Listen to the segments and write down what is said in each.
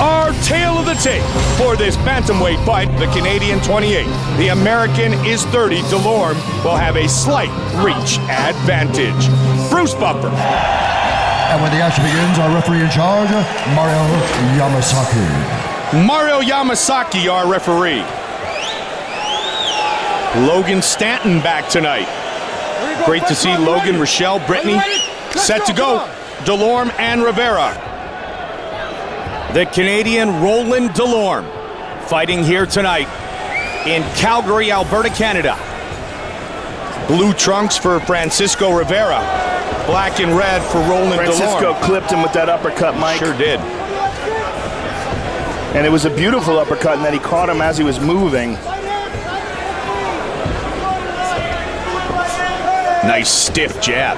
Our tale of the tape for this bantamweight fight, the Canadian 28. The American is 30. Delorme will have a slight reach advantage. Bruce Buffer. And when the action begins, our referee in charge, Mario Yamasaki. Mario Yamasaki, our referee. Logan Stanton back tonight. Great to see Logan, Rochelle, Brittany set to go. Delorme and Rivera. The Canadian Roland Delorme fighting here tonight in Calgary, Alberta, Canada. Blue trunks for Fracisco Rivera. Black and red for Roland Delorme. Fracisco clipped him with that uppercut, Mike. Sure did. And it was a beautiful uppercut, and then he caught him as he was moving. Nice stiff jab.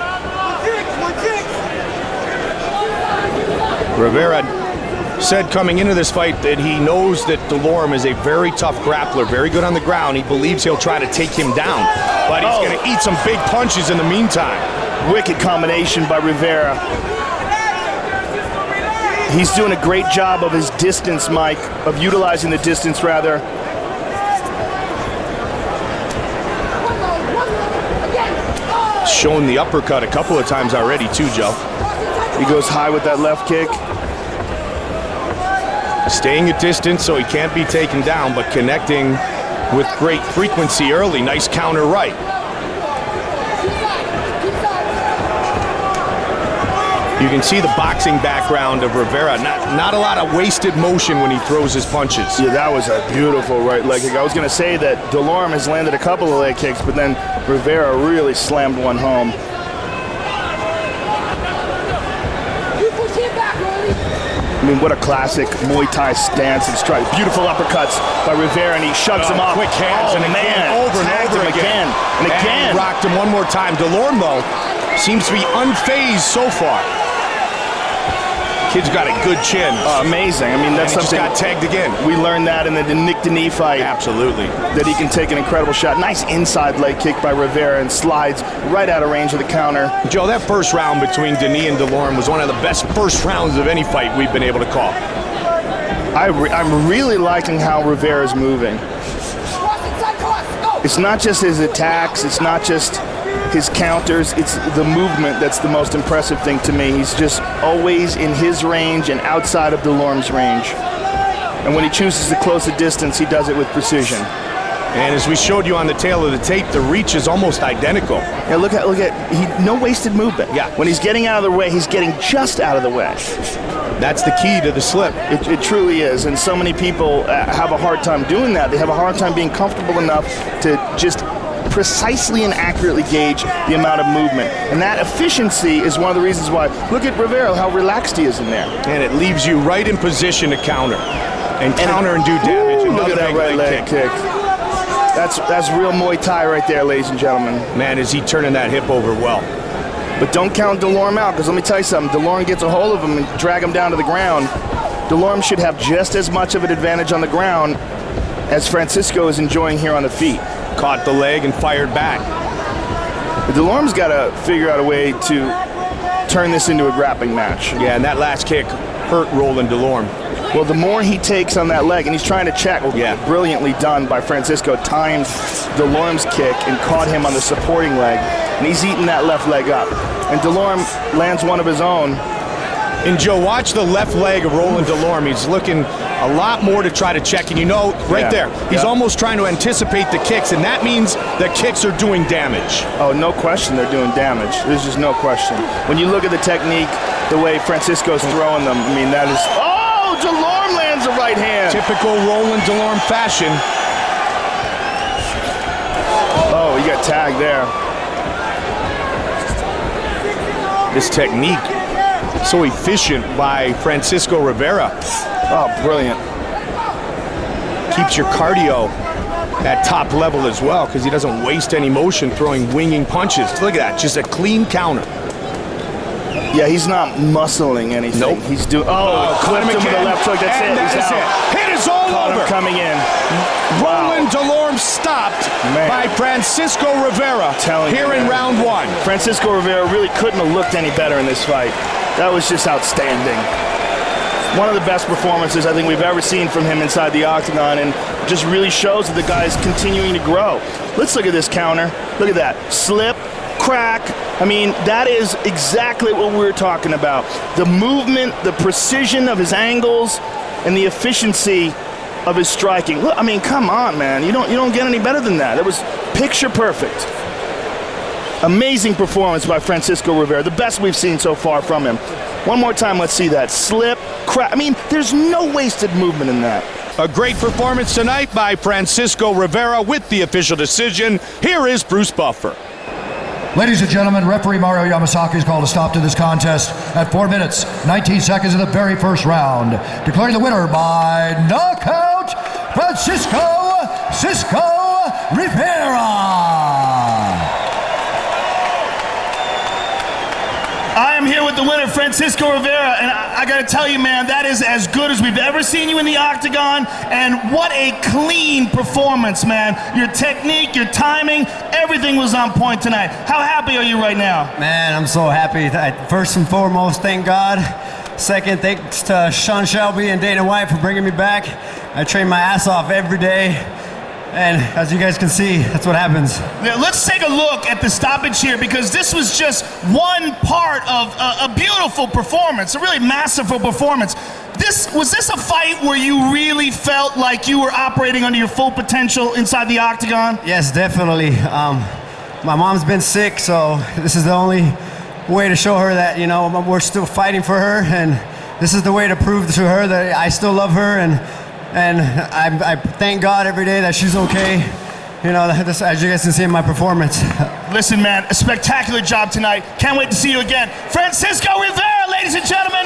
Rivera said coming into this fight that he knows that Delorme is a very tough grappler, very good on the ground. He believes he'll try to take him down, but he's going to eat some big punches in the meantime. Wicked combination by Rivera. He's doing a great job of his distance, Mike, of utilizing the distance, rather. Shown the uppercut a couple of times already too, Joe. He goes high with that left kick. Staying at distance so he can't be taken down, but connecting with great frequency early. Nice counter right. You can see the boxing background of Rivera. Not a lot of wasted motion when he throws his punches. Yeah, that was a beautiful right leg kick. I was going to say that Delorme has landed a couple of leg kicks, but then Rivera really slammed one home. I mean, what a classic Muay Thai stance and strike. Beautiful uppercuts by Rivera, and he shoves him off. Quick hands, and again, over and over again. And again. Rocked him one more time. Delorme, though, seems to be unfazed so far. Kid's got a good chin. Amazing. I mean, that's something. Just got tagged again. We learned that in the Nick Denis fight. Absolutely. That he can take an incredible shot. Nice inside leg kick by Rivera and slides right out of range of the counter. Joe, that first round between Denis and Delorme was one of the best first rounds of any fight we've been able to call. I'm really liking how Rivera's moving. It's not just his attacks. It's not just his counters, it's the movement that's the most impressive thing to me. He's just always in his range and outside of Delorme's range. And when he chooses to close the distance, he does it with precision. And as we showed you on the tail of the tape, the reach is almost identical. Yeah, look at no wasted movement. Yeah. When he's getting out of the way, he's getting just out of the way. That's the key to the slip. It truly is, and so many people have a hard time doing that. They have a hard time being comfortable enough to just precisely and accurately gauge the amount of movement. And that efficiency is one of the reasons why, look at Rivera, how relaxed he is in there. And it leaves you right in position to counter. And counter and do damage. Look at that right leg kick. That's real Muay Thai right there, ladies and gentlemen. Man, is he turning that hip over well. But don't count Delorme out, because let me tell you something. Delorme gets a hold of him and drag him down to the ground. Delorme should have just as much of an advantage on the ground as Fracisco is enjoying here on the feet. Caught the leg and fired back. But Delorme's got to figure out a way to turn this into a grappling match. Yeah, and that last kick hurt Roland Delorme. Well, the more he takes on that leg, and he's trying to check, brilliantly done by Fracisco, timed Delorme's kick and caught him on the supporting leg, and he's eating that left leg up. And Delorme lands one of his own. And Joe, watch the left leg of Roland Delorme. He's looking a lot more to try to check, and you know, right there, he's almost trying to anticipate the kicks, and that means the kicks are doing damage. Oh, no question they're doing damage. There's just no question. When you look at the technique, the way Fracisco's throwing them, I mean, that is... Oh, Delorme lands a right hand. Typical Roland Delorme fashion. Oh, he got tagged there. This technique, so efficient by Fracisco Rivera. Oh, brilliant. Keeps your cardio at top level as well, because he doesn't waste any motion throwing winging punches. Look at that, just a clean counter. Yeah, he's not muscling anything. Nope. He's doing... Oh, clipped him with the left hook. That's and it. That is it. Hit is all Caught over. Him coming in. Roland Delorme stopped by Fracisco Rivera here in round one. Fracisco Rivera really couldn't have looked any better in this fight. That was just outstanding. one of the best performances I think we've ever seen from him inside the octagon, and just really shows that the guy is continuing to grow. Let's look at this counter. Look at that. Slip, crack. I mean, that is exactly what we were talking about. The movement, the precision of his angles, and the efficiency of his striking. Look, I mean, come on, man. You don't get any better than that. It was picture perfect. Amazing performance by Fracisco Rivera, the best we've seen so far from him. One more time, let's see that. Slip, crack. I mean, there's no wasted movement in that. A great performance tonight by Fracisco Rivera with the official decision. Here is Bruce Buffer. Ladies and gentlemen, referee Mario Yamasaki has called a stop to this contest at 4 minutes, 19 seconds of the very first round, declaring the winner by knockout, Fracisco Rivera. I am here with the winner, Fracisco Rivera, and I gotta tell you, man, that is as good as we've ever seen you in the octagon, and what a clean performance, man. Your technique, your timing, everything was on point tonight. How happy are you right now? Man, I'm so happy. First and foremost, thank God. Second, thanks to Sean Shelby and Dana White for bringing me back. I train my ass off every day. And as you guys can see, that's what happens. Now, let's take a look at the stoppage here, because this was just one part of a beautiful performance, a really masterful performance. Was this a fight where you really felt like you were operating under your full potential inside the octagon? Yes, definitely. My mom's been sick, so this is the only way to show her that, you know, we're still fighting for her, and this is the way to prove to her that I still love her, and I thank God every day that she's okay. You know, this, as you guys can see in my performance. Listen, man, a spectacular job tonight. Can't wait to see you again. Fracisco Rivera, ladies and gentlemen.